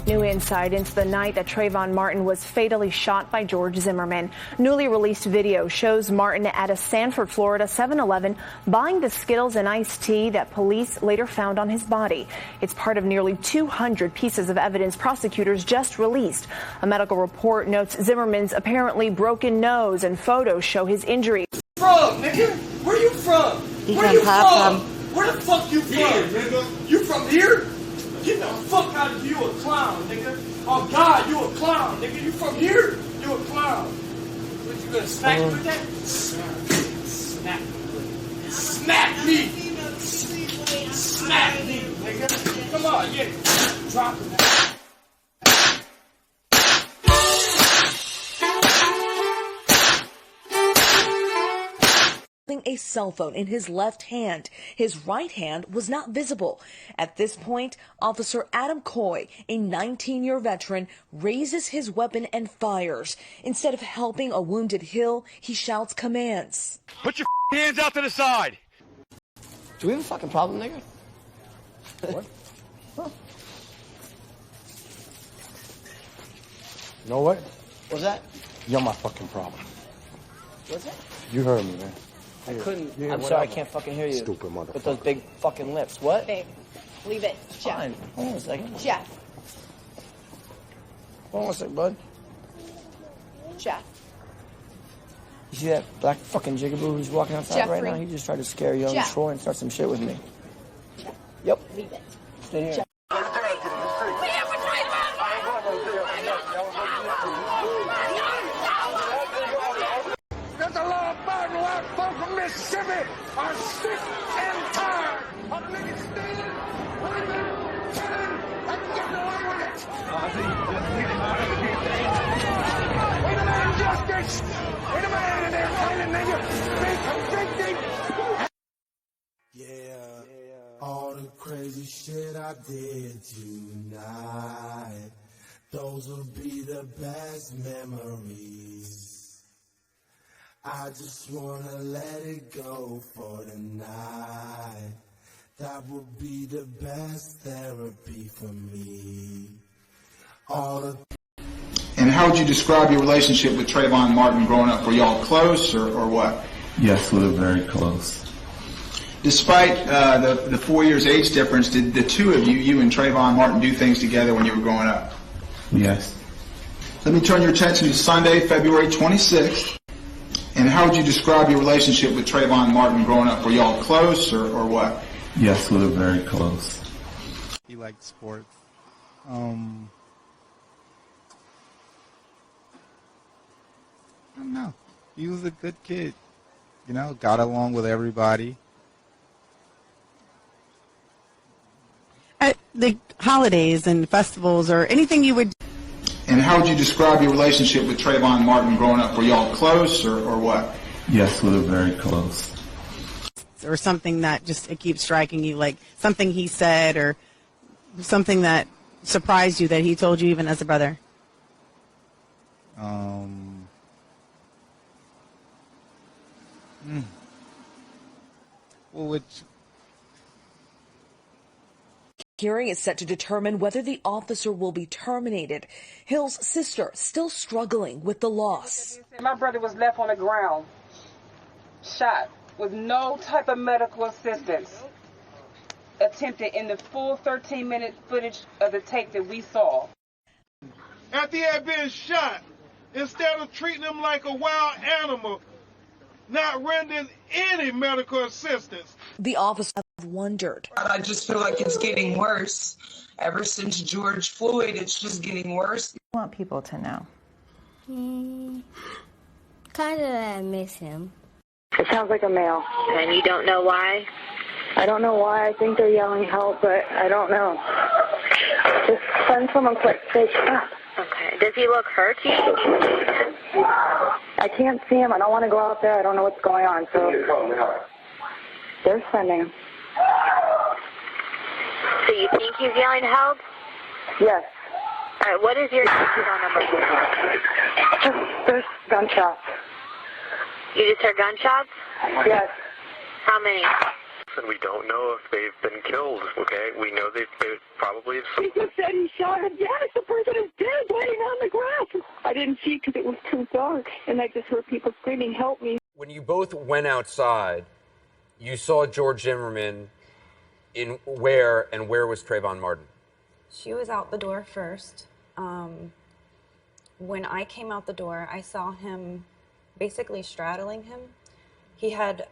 New insight into the night that Trayvon Martin was fatally shot by George Zimmerman. Newly released video shows Martin at a Sanford, Florida 7-Eleven buying the Skittles and iced tea that police later found on his body. It's part of nearly 200 pieces of evidence prosecutors just released. A medical report notes Zimmerman's apparently broken nose, and photos show his injuries. From, nigga? Where you from? Where you from? Where the fuck you from, nigga? You from here? Get the fuck out of here, you a clown, nigga. Oh God, you a clown, nigga. You from here? You a clown. What, you gonna smack me with that? Smack me. Smack me. Smack me, nigga. Come on, yeah. Drop it, man. A cell phone in his left hand. His right hand was not visible. At this point, Officer Adam Coy, a 19-year veteran, raises his weapon and fires. Instead of helping a wounded Hill, he shouts commands. Put your hands out to the side. Do we have a fucking problem, nigga? What? Huh? You know what? What's that? You're my fucking problem. What's that? You heard me, man. I couldn't. Yeah, I'm sorry, I can't fucking hear you. Stupid motherfucker. With those big fucking lips. What? Babe, leave it. Jeff. Fine. Hold on a second. Jeff. Hold on a second, bud. Jeff. You see that black fucking jigaboo who's walking outside right now? He just tried to scare young Troy and start some shit with me. Jeff. Yep. Leave it. Stay here. Jeff. There's a law-abiding white folk from Mississippi are sick and tired of niggas stealing, running, killing, and getting away with it. We demand justice. We demand that they're finding niggas be convicted. Yeah, all the crazy shit I did tonight, those will be the best memories. I just wanna let it go for the night. That would be the best therapy for me. And how would you describe your relationship with Trayvon Martin growing up? Were y'all close or what? Yes, we were very close. Despite the 4 years age difference, did the two of you and Trayvon Martin, do things together when you were growing up? Yes. Let me turn your attention to Sunday, February 26th. And how would you describe your relationship with Trayvon Martin growing up? Were y'all close or what? Yes, we were very close. He liked sports. I don't know. He was a good kid. You know, got along with everybody. At the holidays and festivals or anything you would... And how would you describe your relationship with Trayvon Martin growing up? Were y'all close or what? Yes, we were very close. Or something that just, it keeps striking you, like something he said or something that surprised you that he told you even as a brother? Well, which... Hearing is set to determine whether the officer will be terminated. Hill's sister still struggling with the loss. My brother was left on the ground, shot, with no type of medical assistance attempted in the full 13-minute footage of the tape that we saw. After he had been shot, instead of treating him like a wild animal, not rendering any medical assistance. The officer wondered. I just feel like it's getting worse. Ever since George Floyd, it's just getting worse. I want people to know. Kind of I miss him. It sounds like a male. And you don't know why? I don't know why. I think they're yelling help, but I don't know. Just send someone quick. Say stop. Okay. Does he look hurt to you? I can't see him. I don't want to go out there. I don't know what's going on. So they're sending him. So you think he's yelling help? Yes. All right. What is your phone number? There's gunshots. You just heard gunshots? Yes. How many? And we don't know if they've been killed, okay? We know they've probably... He just said he shot him. Yes. didn't see because it was too dark, and I just heard people screaming, "Help me!" When you both went outside, you saw George Zimmerman in where, and where was Trayvon Martin? She was out the door first. When I came out the door, I saw him basically straddling him. He had,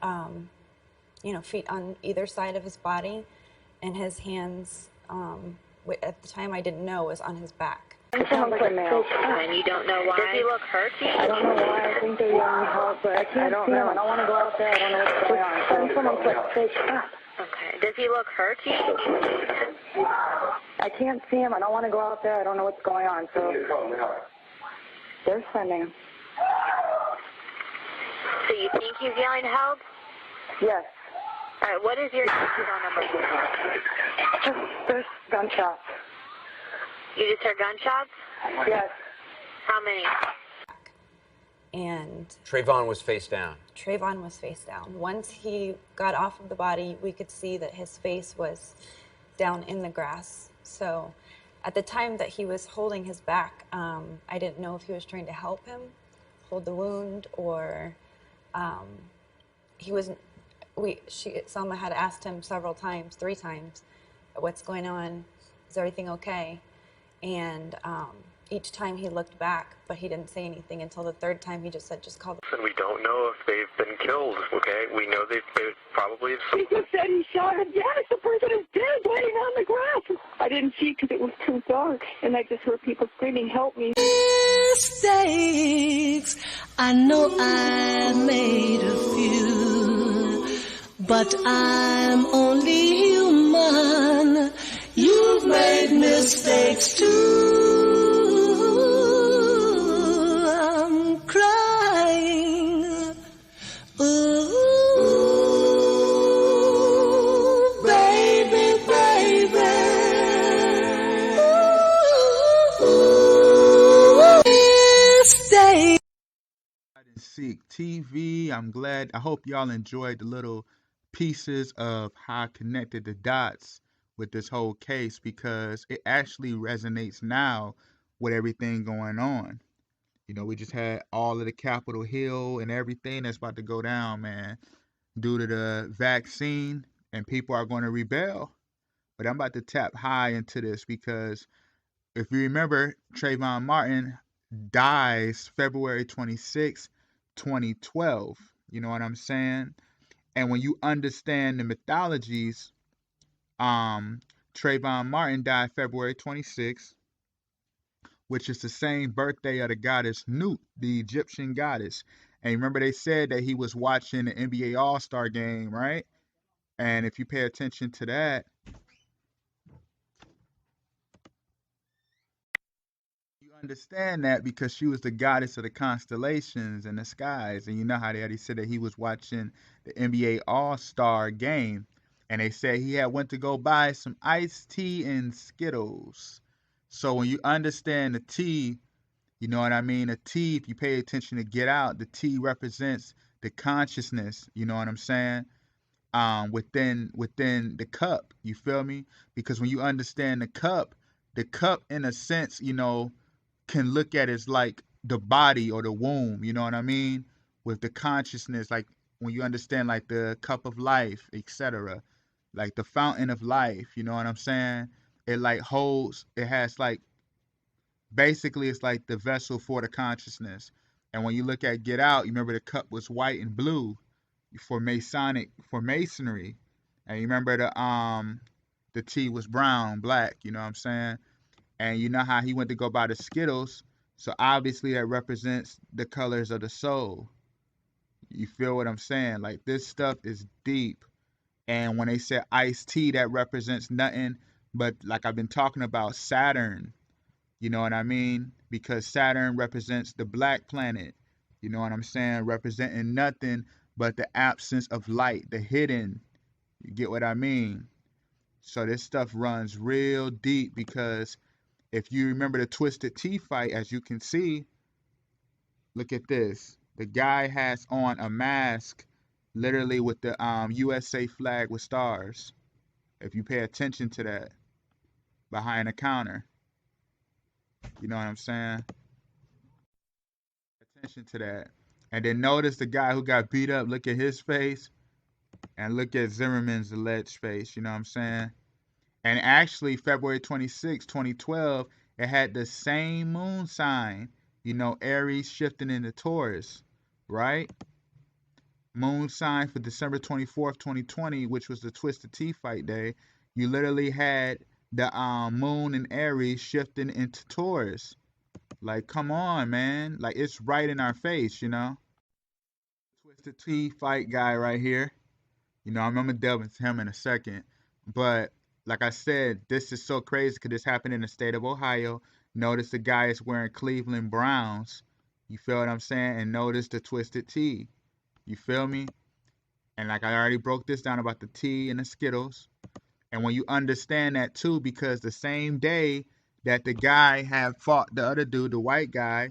feet on either side of his body, and his hands, at the time I didn't know, was on his back. And you don't know why? Does he look hurt? I don't know why. I think they're yelling help, but I don't know. I don't want to go out there. I don't know what's going on. Send someone quick. Okay. Does he look hurt? I can't see him. I don't want to go out there. I don't know what's going on. So they're sending him. So you think he's yelling help? Yes. All right. What is your phone number? There's gunshots. You just heard gunshots? Yes. How many? And Trayvon was face down. Trayvon was face down. Once he got off of the body, we could see that his face was down in the grass. So at the time that he was holding his back, I didn't know if he was trying to help him hold the wound, or he wasn't. Selma had asked him several times, 3 times, what's going on? Is everything okay? And each time he looked back, but he didn't say anything until the 3rd time. He just said, just call the... And we don't know if they've been killed, okay? We know they probably have... He just said he shot him. Yes, the person is dead, laying on the grass. I didn't see because it was too dark, and I just heard people screaming, "Help me!" Mistakes, I know I made a few, but I'm only human. You've made mistakes too. I'm crying. Ooh, baby, baby. Ooh, mistake. Seek TV. I hope y'all enjoyed the little pieces of how I connected the dots with this whole case, because it actually resonates now with everything going on. You know, we just had all of the Capitol Hill and everything that's about to go down, man, due to the vaccine, and people are going to rebel. But I'm about to tap high into this, because if you remember, Trayvon Martin dies February 26, 2012. You know what I'm saying? And when you understand the mythologies, Trayvon Martin died February 26th, which is the same birthday of the goddess Nut, the Egyptian goddess. And remember, they said that he was watching the NBA All-Star game, right? And if you pay attention to that, you understand that because she was the goddess of the constellations and the skies. And you know how they said that he was watching the NBA All-Star game. And they said he had went to go buy some iced tea and Skittles. So when you understand the tea, you know what I mean? The tea, if you pay attention to Get Out, the tea represents the consciousness, you know what I'm saying? Within the cup, you feel me? Because when you understand the cup in a sense, you know, can look at it as like the body or the womb, you know what I mean? With the consciousness, like when you understand like the cup of life, etc., like the fountain of life, you know what I'm saying? It like holds, it has like, basically it's like the vessel for the consciousness. And when you look at Get Out, you remember the cup was white and blue for masonry. And you remember the tea was brown, black, you know what I'm saying? And you know how he went to go buy the Skittles, so obviously that represents the colors of the soul. You feel what I'm saying? Like, this stuff is deep. And when they say iced tea, that represents nothing but, like I've been talking about, Saturn. You know what I mean? Because Saturn represents the black planet. You know what I'm saying? Representing nothing but the absence of light, the hidden. You get what I mean? So this stuff runs real deep, because if you remember the Twisted Tea fight, as you can see, look at this. The guy has on a mask, literally with the USA flag with stars. If you pay attention to that, behind the counter. You know what I'm saying? attention to that. And then notice the guy who got beat up, look at his face, and look at Zimmerman's alleged face, you know what I'm saying? And actually, February 26, 2012, it had the same moon sign, you know, Aries shifting into Taurus, right? Moon sign for December 24th, 2020, which was the Twisted Tea fight day. You literally had the moon and Aries shifting into Taurus. Like, come on, man. Like, it's right in our face, you know? Twisted Tea fight guy right here. You know, I'm gonna delve into him in a second. But like I said, this is so crazy because this happened in the state of Ohio. Notice the guy is wearing Cleveland Browns. You feel what I'm saying? And notice the Twisted Tea. You feel me? And like I already broke this down about the tea and the Skittles. And when you understand that too, because the same day that the guy had fought the other dude, the white guy,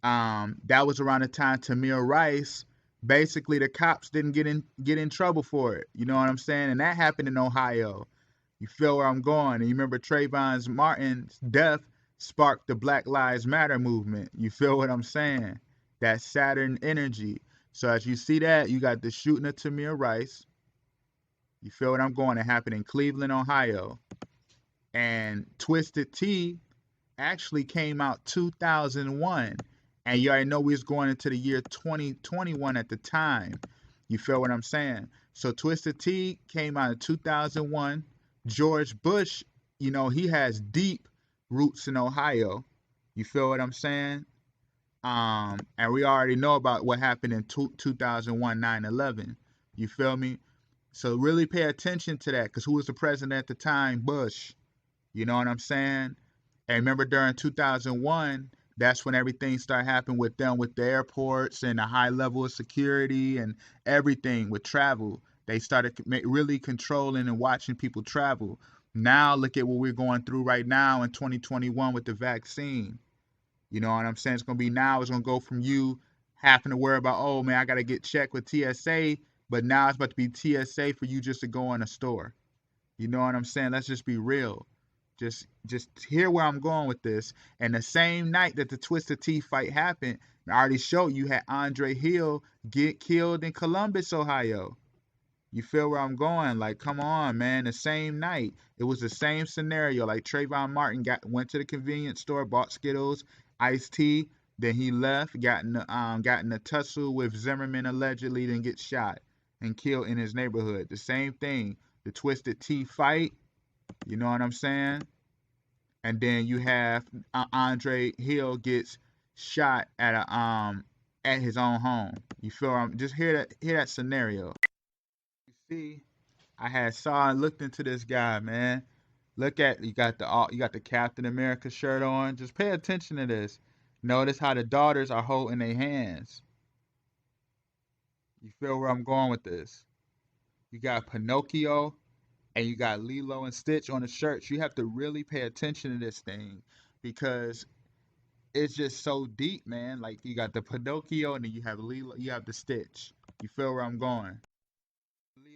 that was around the time Tamir Rice, basically the cops didn't get in trouble for it. You know what I'm saying? And that happened in Ohio. You feel where I'm going? And you remember Trayvon Martin's death sparked the Black Lives Matter movement. You feel what I'm saying? That Saturn energy. So as you see that, you got the shooting of Tamir Rice. You feel what I'm going? It happened in Cleveland, Ohio. And Twisted Tea actually came out 2001. And you already know we was going into the year 2021 at the time. You feel what I'm saying? So Twisted Tea came out in 2001. George Bush, you know, he has deep roots in Ohio. You feel what I'm saying? And we already know about what happened in 2001, 9/11. You feel me? So really pay attention to that, because who was the president at the time? Bush. You know what I'm saying? And remember during 2001, that's when everything started happening with them, with the airports and the high level of security and everything with travel. They started really controlling and watching people travel. Now look at what we're going through right now in 2021 with the vaccine. You know what I'm saying? It's going to be now, it's going to go from you having to worry about, oh man, I got to get checked with TSA, but now it's about to be TSA for you just to go in a store. You know what I'm saying? Let's just be real. Just hear where I'm going with this. And the same night that the Twisted Tea fight happened, I already showed you had Andre Hill get killed in Columbus, Ohio. You feel where I'm going? Like, come on, man. The same night. It was the same scenario. Like Trayvon Martin went to the convenience store, bought Skittles, iced tea, then he left, got in a tussle with Zimmerman allegedly, then get shot and killed in his neighborhood. The same thing. The Twisted Tea fight. You know what I'm saying? And then you have Andre Hill gets shot at his own home. You feel just hear that scenario. You see, I saw and looked into this guy, man. Look at you got the Captain America shirt on. Just pay attention to this. Notice how the daughters are holding their hands. You feel where I'm going with this? You got Pinocchio. And you got Lilo and Stitch on the shirts. You have to really pay attention to this thing, because it's just so deep, man. Like you got the Pinocchio and then you have Lilo, you have the Stitch. You feel where I'm going?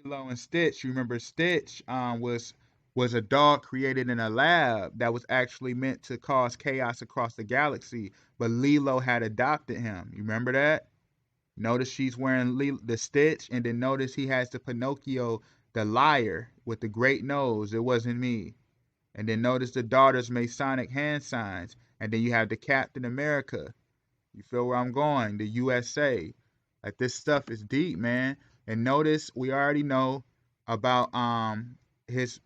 Lilo and Stitch. You remember Stitch was a dog created in a lab that was actually meant to cause chaos across the galaxy, but Lilo had adopted him. You remember that? Notice she's wearing the Stitch, and then notice he has the Pinocchio, the liar with the great nose. It wasn't me. And then notice the daughters Masonic hand signs. And then you have the Captain America. You feel where I'm going? The USA. Like, this stuff is deep, man. And notice we already know about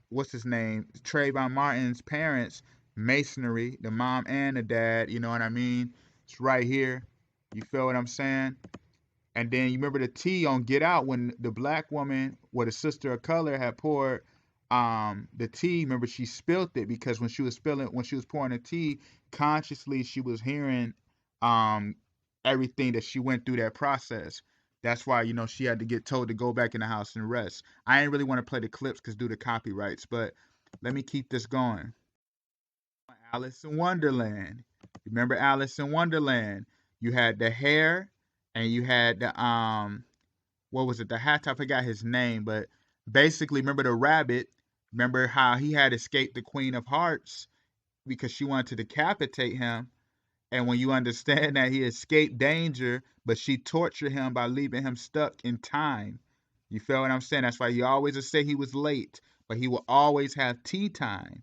what's his name? Trayvon Martin's parents, Masonry, the mom and the dad. You know what I mean? It's right here. You feel what I'm saying? And then you remember the tea on Get Out, when the black woman, the sister of color, had poured the tea. Remember, she spilled it because when she was pouring the tea, consciously she was hearing everything that she went through that process. That's why, you know, she had to get told to go back in the house and rest. I ain't really want to play the clips because due to copyrights, but let me keep this going. Alice in Wonderland. Remember Alice in Wonderland? You had the hair. And you had the what was it? The hat. I forgot his name, but basically, remember the rabbit? Remember how he had escaped the Queen of Hearts because she wanted to decapitate him, And when you understand that he escaped danger, but she tortured him by leaving him stuck in time. You feel what I'm saying? That's why you always would say he was late, but he will always have tea time.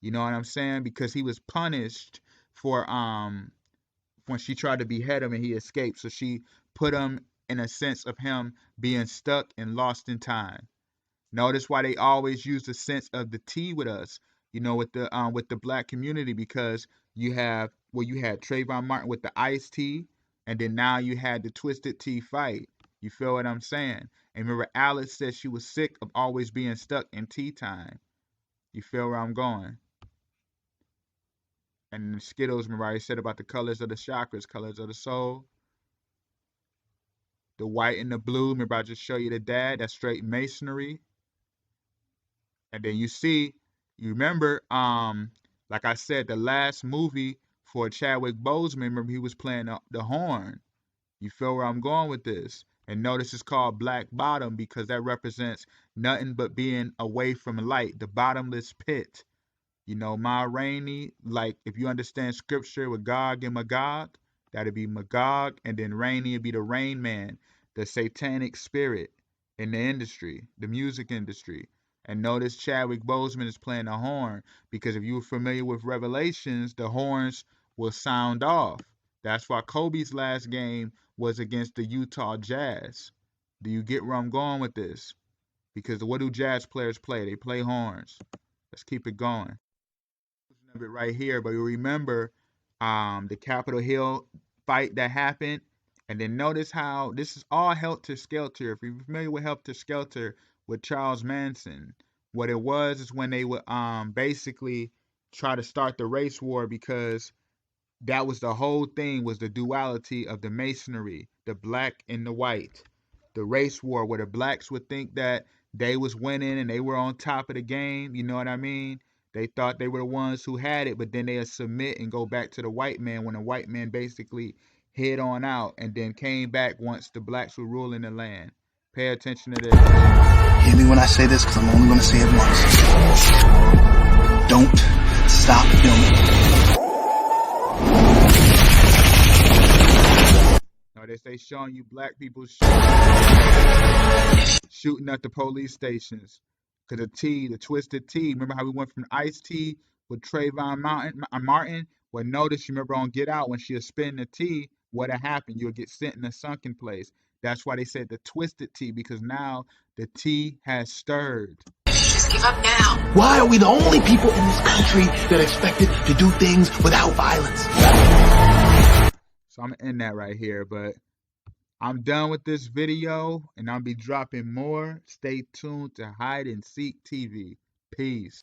You know what I'm saying? Because he was punished for when she tried to behead him and he escaped. So she put him in a sense of him being stuck and lost in time. Notice why they always use the sense of the tea with us, you know, with the black community, because you had Trayvon Martin with the iced tea, and then now you had the twisted tea fight. You feel what I'm saying? And remember, Alice said she was sick of always being stuck in tea time. You feel where I'm going? And the Skittles, remember I said about the colors of the chakras, colors of the soul. The white and the blue, remember I just show you the dad, that's straight masonry. And then you remember, like I said, the last movie for Chadwick Boseman, remember he was playing the horn. You feel where I'm going with this? And notice it's called Black Bottom because that represents nothing but being away from light, the bottomless pit. You know, Ma Rainey, like if you understand scripture with Gog and Magog, that'd be Magog, and then Rainey would be the Rain Man, the satanic spirit in the industry, the music industry. And notice Chadwick Boseman is playing the horn because if you're familiar with Revelations, the horns will sound off. That's why Kobe's last game was against the Utah Jazz. Do you get where I'm going with this? Because what do jazz players play? They play horns. Let's keep it going. Of it right here, but you remember the Capitol Hill fight that happened, and then notice how this is all Helter Skelter. If you're familiar with Helter Skelter with Charles Manson, what it was is when they would basically try to start the race war, because that was the whole thing, was the duality of the masonry, the black and the white, the race war where the blacks would think that they was winning and they were on top of the game. You know what I mean? They thought they were the ones who had it, but then they'd submit and go back to the white man when the white man basically hid on out and then came back once the blacks were ruling the land. Pay attention to this. Hear me when I say this, because I'm only going to say it once. Don't stop filming. No, they say showing you black people shooting at the police stations. Because the twisted tea, remember how we went from iced tea with Trayvon Martin? Well, notice, you remember on Get Out, when she was spinning the tea, what had happened? You'll get sent in a sunken place. That's why they said the twisted tea, because now the tea has stirred. Just give up now. Why are we the only people in this country that are expected to do things without violence? So I'm going to end that right here, but I'm done with this video, and I'll be dropping more. Stay tuned to Hide and Seek TV. Peace.